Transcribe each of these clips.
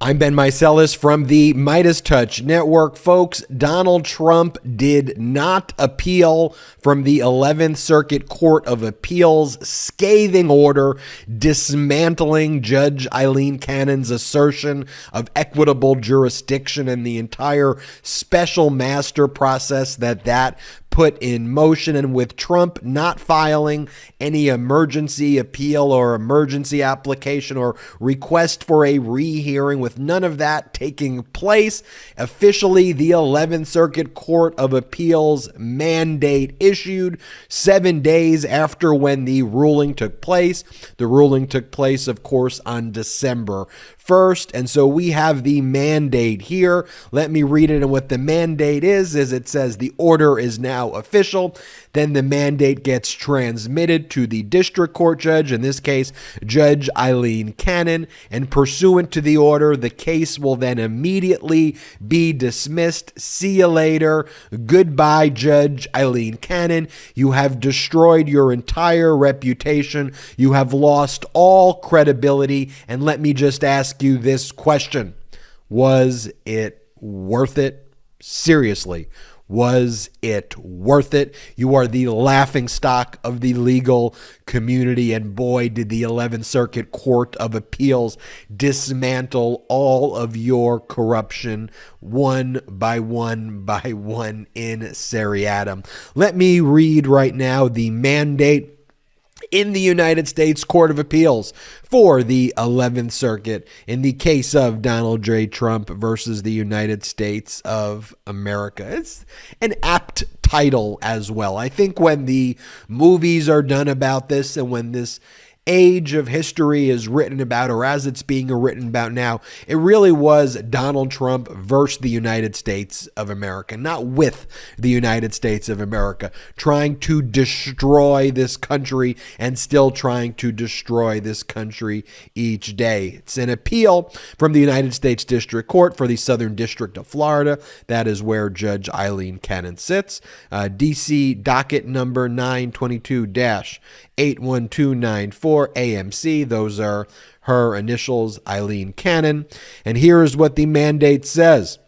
I'm Ben Meiselas from the MeidasTouch Network. Folks, Donald Trump did not appeal from the 11th Circuit Court of Appeals' scathing order dismantling Judge Aileen Cannon's assertion of equitable jurisdiction and the entire special master process that put in motion. And with Trump not filing any emergency appeal or emergency application or request for a rehearing, with none of that taking place, officially the 11th Circuit Court of Appeals mandate issued 7 days after when the ruling took place. The ruling took place, of course, on December 1st. And so we have the mandate here. Let me read it. And what the mandate is it says the order is now official. Then the mandate gets transmitted to the district court judge, in this case, Judge Aileen Cannon. And pursuant to the order, the case will then immediately be dismissed. See you later. Goodbye, Judge Aileen Cannon. You have destroyed your entire reputation. You have lost all credibility. And let me just ask you this question. Was it worth it? Seriously. Was it worth it? You are the laughingstock of the legal community, and boy, did the 11th Circuit Court of Appeals dismantle all of your corruption one by one in seriatim. Let me read right now the mandate in the United States Court of Appeals for the 11th Circuit in the case of Donald J. Trump versus the United States of America. It's an apt title as well. I think when the movies are done about this and when this age of history is written about, or as it's being written about now, it really was Donald Trump versus the United States of America, not with the United States of America, trying to destroy this country and still trying to destroy this country each day. It's an appeal from the United States District Court for the Southern District of Florida. That is where Judge Aileen Cannon sits. DC docket number 922-81294. AMC. Those are her initials, Aileen Cannon. And here is what the mandate says.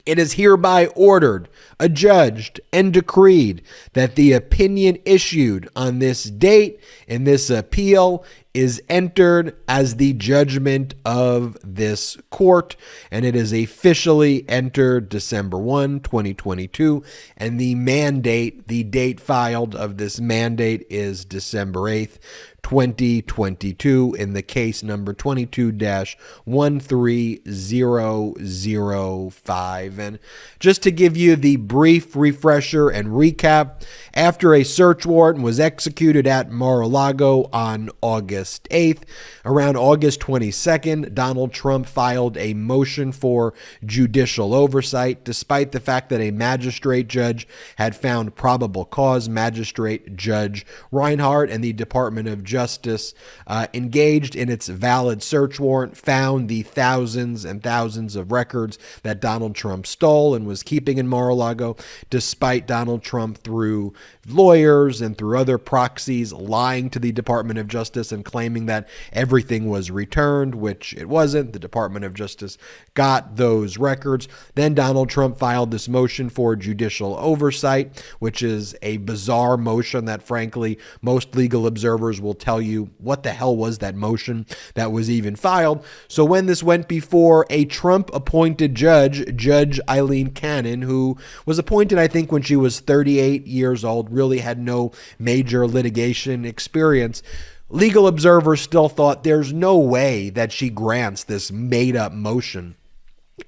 It is hereby ordered, adjudged, and decreed that the opinion issued on this date in this appeal is entered as the judgment of this court, and it is officially entered December 1, 2022, and the mandate, the date filed of this mandate is December 8th, 2022 in the case number 22-13005. And just to give you the brief refresher and recap, after a search warrant was executed at Mar-A-Lago on August 8th, around August 22nd, Donald Trump filed a motion for judicial oversight, despite the fact that a magistrate judge had found probable cause. Magistrate Judge Reinhardt and the Department of Justice engaged in its valid search warrant, found the thousands and thousands of records that Donald Trump stole and was keeping in Mar-a-Lago, despite Donald Trump, through lawyers and through other proxies, lying to the Department of Justice and claiming that everything was returned, which it wasn't. The Department of Justice got those records. Then Donald Trump filed this motion for judicial oversight, which is a bizarre motion that, frankly, most legal observers will tell you, what the hell was that motion that was even filed? So when this went before a Trump-appointed judge, Judge Aileen Cannon, who was appointed, I think, when she was 38 years old, really had no major litigation experience, legal observers still thought there's no way that she grants this made-up motion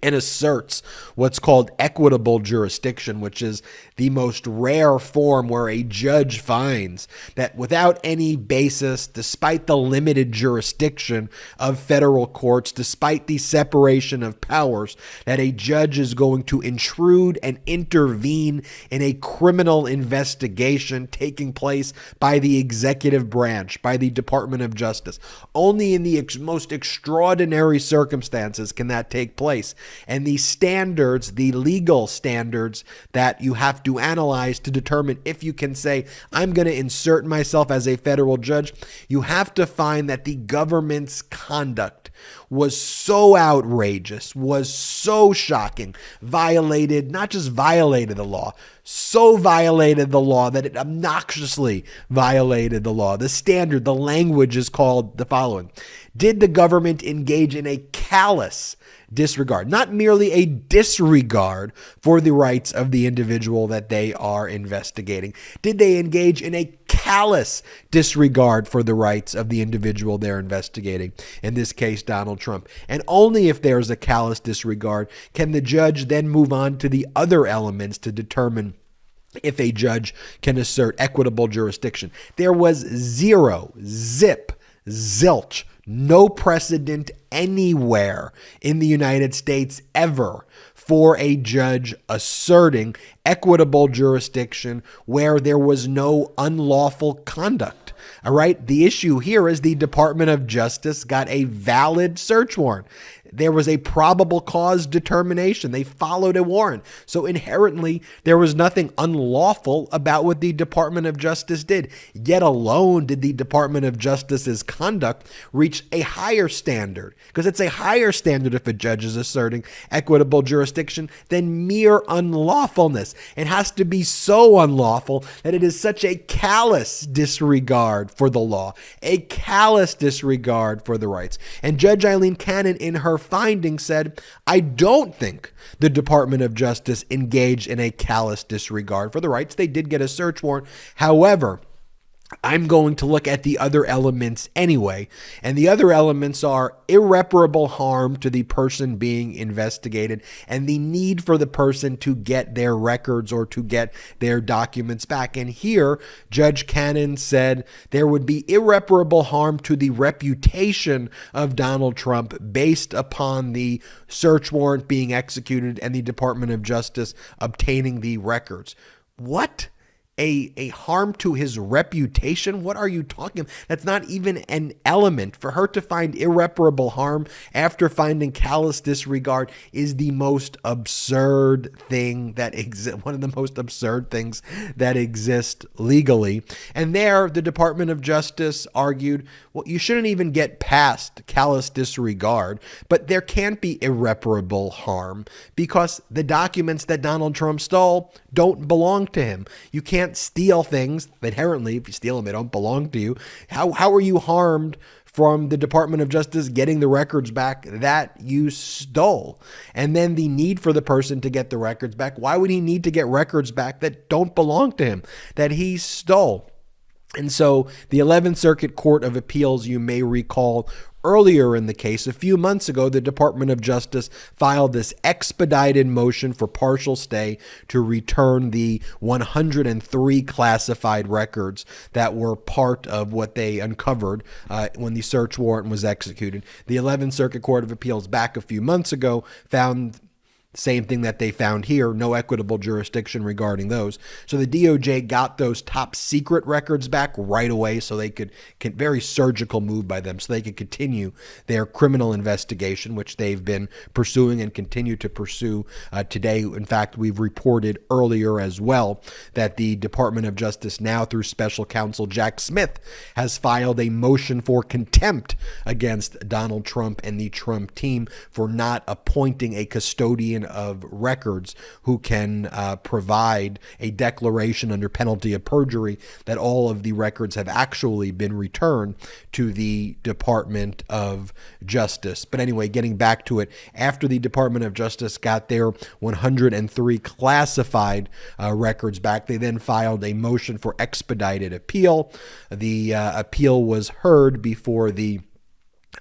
and asserts what's called equitable jurisdiction, which is the most rare form where a judge finds that without any basis, despite the limited jurisdiction of federal courts, despite the separation of powers, that a judge is going to intrude and intervene in a criminal investigation taking place by the executive branch, by the Department of Justice. Only in the most extraordinary circumstances can that take place. And the standards, the legal standards that you have to analyze to determine if you can say, I'm going to insert myself as a federal judge, you have to find that the government's conduct was so outrageous, was so shocking, not just violated the law, so violated the law that it obnoxiously violated the law. The standard, the language is called the following. Did the government engage in a callous disregard, not merely a disregard for the rights of the individual that they are investigating? Did they engage in a callous disregard for the rights of the individual they're investigating? In this case, Donald Trump. And only if there's a callous disregard can the judge then move on to the other elements to determine if a judge can assert equitable jurisdiction. There was zilch, no precedent anywhere in the United States ever for a judge asserting equitable jurisdiction where there was no unlawful conduct. All right. The issue here is the Department of Justice got a valid search warrant. There was a probable cause determination. They followed a warrant. So inherently, there was nothing unlawful about what the Department of Justice did. Yet alone did the Department of Justice's conduct reach a higher standard, because it's a higher standard if a judge is asserting equitable jurisdiction than mere unlawfulness. It has to be so unlawful that it is such a callous disregard for the law, a callous disregard for the rights. And Judge Aileen Cannon, in her findings, said, I don't think the Department of Justice engaged in a callous disregard for the rights. They did get a search warrant. However, I'm going to look at the other elements anyway. And the other elements are irreparable harm to the person being investigated and the need for the person to get their records or to get their documents back. And here, Judge Cannon said there would be irreparable harm to the reputation of Donald Trump based upon the search warrant being executed and the Department of Justice obtaining the records. What? A harm to his reputation? What are you talking about? That's not even an element. For her to find irreparable harm after finding callous disregard is the most absurd thing that exists, one of the most absurd things that exist legally. And there, the Department of Justice argued, well, you shouldn't even get past callous disregard, but there can't be irreparable harm because the documents that Donald Trump stole don't belong to him. You can't steal things inherently. If you steal them, they don't belong to you. How are you harmed from the Department of Justice getting the records back that you stole? And then the need for the person to get the records back. Why would he need to get records back that don't belong to him, that he stole? And so the 11th Circuit Court of Appeals, you may recall, earlier in the case, a few months ago, the Department of Justice filed this expedited motion for partial stay to return the 103 classified records that were part of what they uncovered when the search warrant was executed. The 11th Circuit Court of Appeals back a few months ago found same thing that they found here, no equitable jurisdiction regarding those. So the DOJ got those top secret records back right away so they could very surgical move by them, so they could continue their criminal investigation, which they've been pursuing and continue to pursue today. In fact, we've reported earlier as well that the Department of Justice now, through special counsel Jack Smith, has filed a motion for contempt against Donald Trump and the Trump team for not appointing a custodian of records who can provide a declaration under penalty of perjury that all of the records have actually been returned to the Department of Justice. But anyway, getting back to it, after the Department of Justice got their 103 classified records back, they then filed a motion for expedited appeal. The appeal was heard before the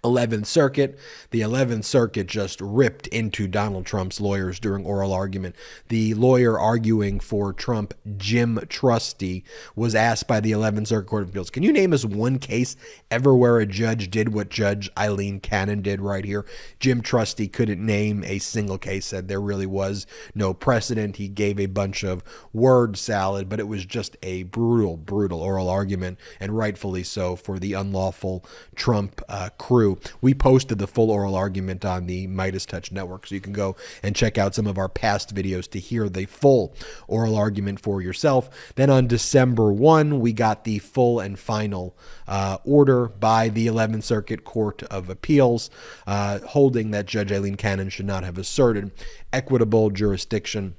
11th Circuit. The 11th Circuit just ripped into Donald Trump's lawyers during oral argument. The lawyer arguing for Trump, Jim Trusty, was asked by the 11th Circuit Court of Appeals, can you name us one case ever where a judge did what Judge Aileen Cannon did right here? Jim Trusty couldn't name a single case, said there really was no precedent. He gave a bunch of word salad, but it was just a brutal oral argument, and rightfully so for the unlawful Trump crew. true. We posted the full oral argument on the MeidasTouch network, so you can go and check out some of our past videos to hear the full oral argument for yourself. Then on December 1, we got the full and final order by the 11th Circuit Court of Appeals, holding that Judge Aileen Cannon should not have asserted equitable jurisdiction.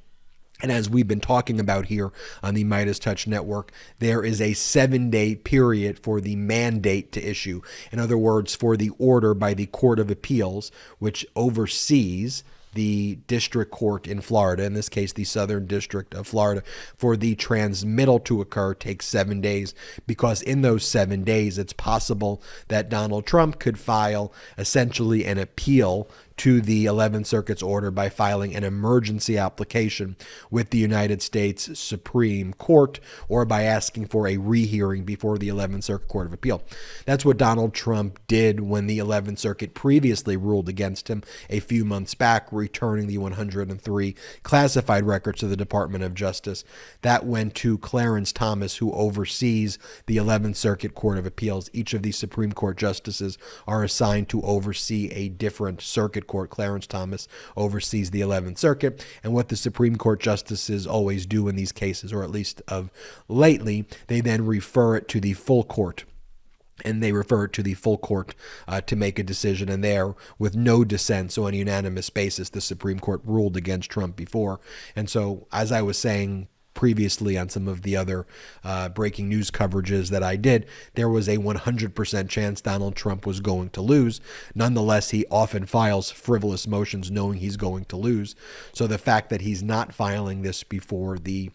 And as we've been talking about here on the MeidasTouch network, there is a 7-day period for the mandate to issue. In other words, for the order by the Court of Appeals, which oversees the district court in Florida, in this case, the Southern District of Florida, for the transmittal to occur takes 7 days, because in those 7 days, it's possible that Donald Trump could file essentially an appeal to the 11th Circuit's order by filing an emergency application with the United States Supreme Court, or by asking for a rehearing before the 11th Circuit Court of Appeal. That's what Donald Trump did when the 11th Circuit previously ruled against him a few months back, returning the 103 classified records to the Department of Justice. That went to Clarence Thomas, who oversees the 11th Circuit Court of Appeals. Each of these Supreme Court justices are assigned to oversee a different circuit court. Clarence Thomas oversees the 11th Circuit, and what the Supreme Court justices always do in these cases, or at least of lately, they then refer it to the full court. And they refer it to the full court to make a decision. And there, with no dissent, so on a unanimous basis, the Supreme Court ruled against Trump before. And so, as I was saying previously on some of the other breaking news coverages that I did, there was a 100% chance Donald Trump was going to lose. Nonetheless, he often files frivolous motions knowing he's going to lose. So the fact that he's not filing this before the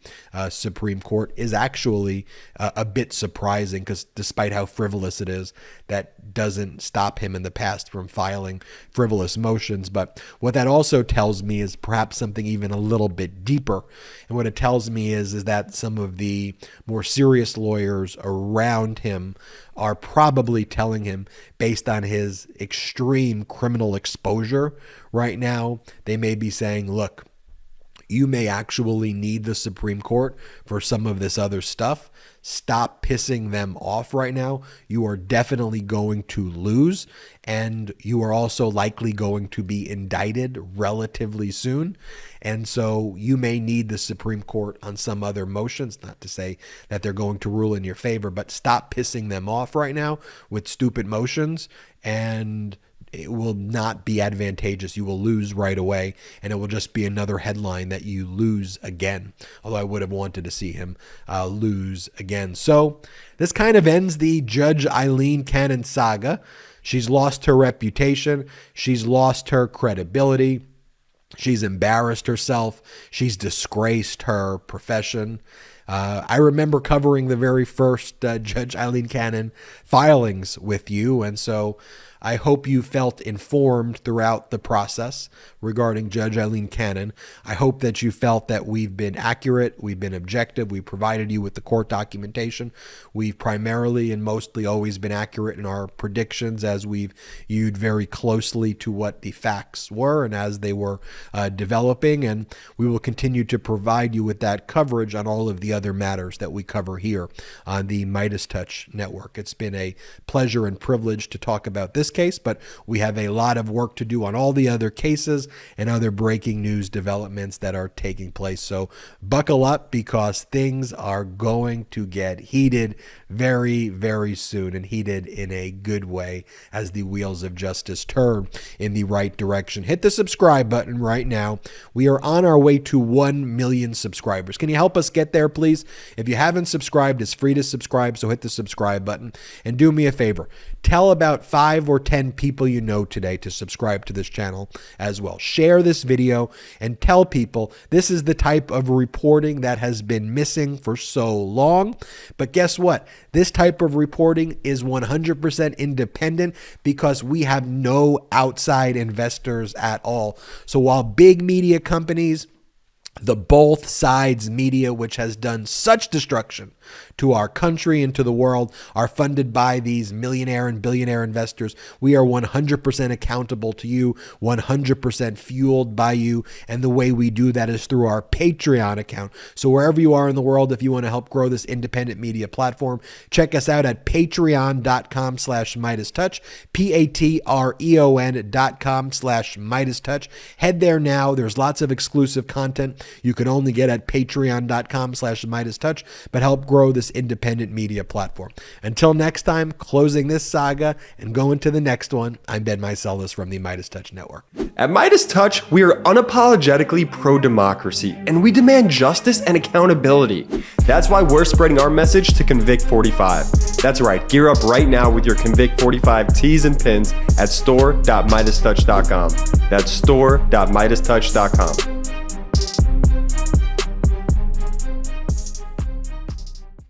Supreme Court is actually a bit surprising, because despite how frivolous it is, that doesn't stop him in the past from filing frivolous motions. But what that also tells me is perhaps something even a little bit deeper. And what it tells me is that some of the more serious lawyers around him are probably telling him, based on his extreme criminal exposure right now, they may be saying, look, you may actually need the Supreme Court for some of this other stuff. Stop pissing them off right now. You are definitely going to lose, and you are also likely going to be indicted relatively soon. And so you may need the Supreme Court on some other motions, not to say that they're going to rule in your favor, but stop pissing them off right now with stupid motions, and it will not be advantageous. You will lose right away, and it will just be another headline that you lose again. Although I would have wanted to see him lose again. So this kind of ends the Judge Aileen Cannon saga. She's lost her reputation. She's lost her credibility. She's embarrassed herself. She's disgraced her profession. I remember covering the very first Judge Aileen Cannon filings with you, and so I hope you felt informed throughout the process regarding Judge Aileen Cannon. I hope that you felt that we've been accurate, we've been objective, we provided you with the court documentation. We've primarily and mostly always been accurate in our predictions, as we've viewed very closely to what the facts were and as they were developing. And we will continue to provide you with that coverage on all of the other matters that we cover here on the MeidasTouch network. It's been a pleasure and privilege to talk about this case, but we have a lot of work to do on all the other cases and other breaking news developments that are taking place. So buckle up, because things are going to get heated very, very soon, and heated in a good way as the wheels of justice turn in the right direction. Hit the subscribe button right now. We are on our way to 1 million subscribers. Can you help us get there, please? If you haven't subscribed, it's free to subscribe, so hit the subscribe button. And do me a favor, tell about 5 or 10 people you know today to subscribe to this channel as well. Share this video and tell people this is the type of reporting that has been missing for so long. But guess what? This type of reporting is 100% independent, because we have no outside investors at all. So while big media companies, the both sides media, which has done such destruction to our country and to the world are funded by these millionaire and billionaire investors. We are 100% accountable to you, 100% fueled by you. And the way we do that is through our Patreon account. So wherever you are in the world, if you want to help grow this independent media platform, check us out at patreon.com/MeidasTouch, patreon.com/MeidasTouch. Head there now. There's lots of exclusive content you can only get at patreon.com/MeidasTouch, but help grow this independent media platform. Until next time, closing this saga and going to the next one, I'm Ben Meiselas from the MeidasTouch Network. At MeidasTouch, we are unapologetically pro-democracy, and we demand justice and accountability. That's why we're spreading our message to Convict 45. That's right, gear up right now with your Convict 45 tees and pins at store.meidastouch.com. That's store.meidastouch.com.